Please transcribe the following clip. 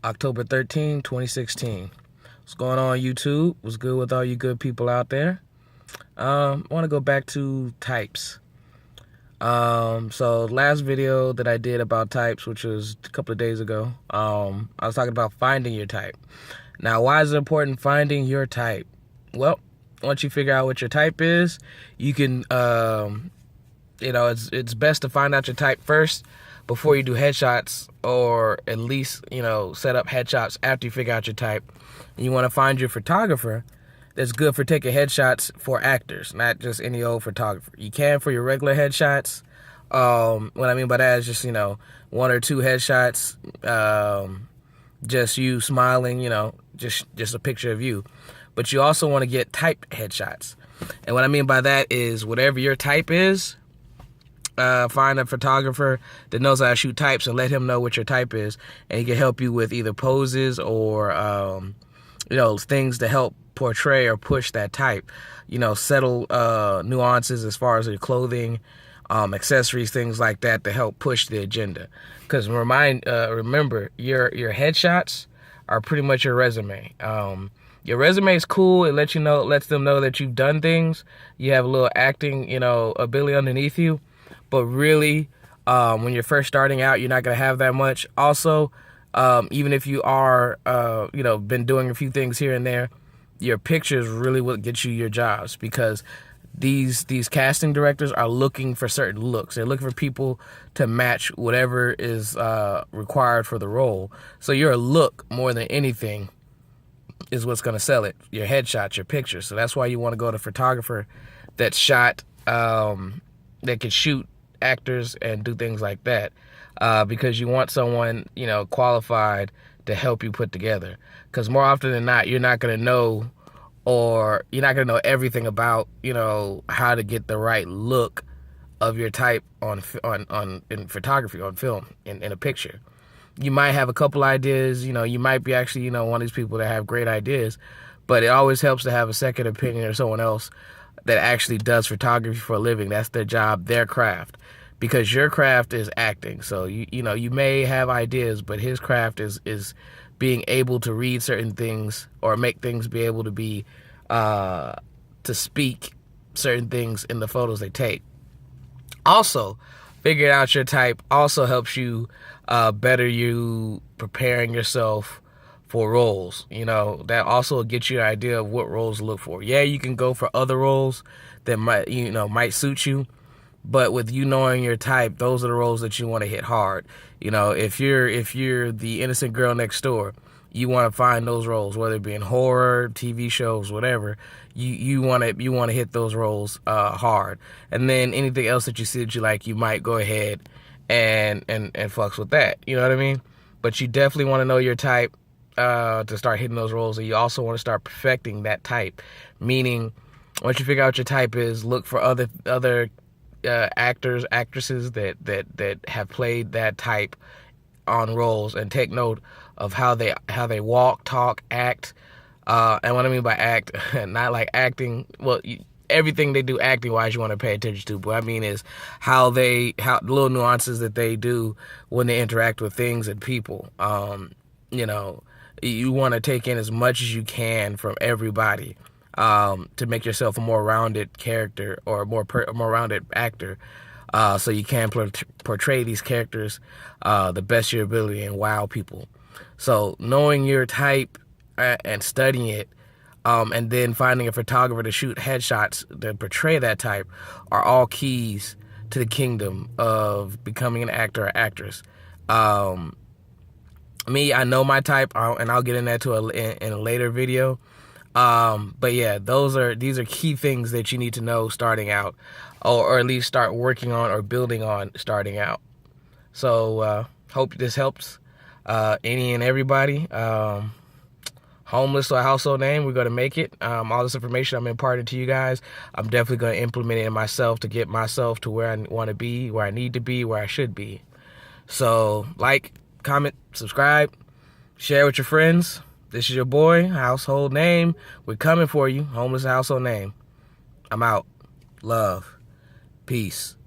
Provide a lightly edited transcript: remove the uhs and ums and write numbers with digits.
October 13, 2016. What's going on, YouTube? What's good with all you good people out there? I want to go back to types. So last video that I did about types, which was a couple of days ago, I was talking about finding your type. Now, why is it important finding your type? Well, once you figure out what your type is, you can, it's best to find out your type first before you do headshots, or at least, set up headshots after you figure out your type. And you want to find your photographer that's good for taking headshots for actors, not just any old photographer. You can for your regular headshots. What I mean by that is just, one or two headshots, just you smiling, just a picture of you. But you also want to get type headshots. And what I mean by that is whatever your type is, find a photographer that knows how to shoot types and let him know what your type is. And he can help you with either poses or, things to help portray or push that type. Subtle nuances as far as your clothing, accessories, things like that to help push the agenda. Because remember, your headshots are pretty much your resume. Your resume is cool. It lets them know that you've done things. You have a little acting, ability underneath you. But really, when you're first starting out, you're not going to have that much. Also, even if you are, been doing a few things here and there, your pictures really will get you your jobs, because these casting directors are looking for certain looks. They're looking for people to match whatever is required for the role. So your look, more than anything, is what's going to sell it. Your headshots, your pictures. So that's why you want to go to a photographer that's shot, that can shoot actors and do things like that, because you want someone qualified to help you put together. Because more often than not, you're not going to know, or you're not going to know everything about how to get the right look of your type in photography, on film, in a picture. You might have a couple ideas, you might be actually one of these people that have great ideas, but it always helps to have a second opinion or someone else that actually does photography for a living. That's their job, their craft. Because your craft is acting. So you may have ideas, but his craft is being able to read certain things or make things be able to be to speak certain things in the photos they take. Also, figuring out your type also helps you better you preparing yourself for roles. That also gets you an idea of what roles to look for. Yeah, you can go for other roles that might suit you, but with you knowing your type, those are the roles that you want to hit hard. If you're the innocent girl next door, you want to find those roles, whether it be in horror, TV shows, whatever. You want to hit those roles hard. And then anything else that you see that you like, you might go ahead and fucks with that. You know what I mean? But you definitely want to know your type to start hitting those roles, and you also want to start perfecting that type. Meaning, once you figure out what your type is, look for other actors, actresses that have played that type on roles, and take note of how they walk, talk, act. And what I mean by act, not like acting. Well, everything they do acting wise, you want to pay attention to. But what I mean is how little nuances that they do when they interact with things and people. You want to take in as much as you can from everybody, to make yourself a more rounded character, or a more rounded actor, so you can portray these characters the best of your ability and wow people. So knowing your type and studying it, and then finding a photographer to shoot headshots that portray that type are all keys to the kingdom of becoming an actor or actress. Me, I know my type, and I'll get into that in a later video. But yeah, these are key things that you need to know starting out, or at least start working on or building on starting out. So, hope this helps, any and everybody. Homeless or a household name, we're going to make it. All this information I'm imparting to you guys, I'm definitely going to implement it in myself to get myself to where I want to be, where I need to be, where I should be. So, like, comment, subscribe, share with your friends. This is your boy, household name. We're coming for you. Homeless household name. I'm out. Love. Peace.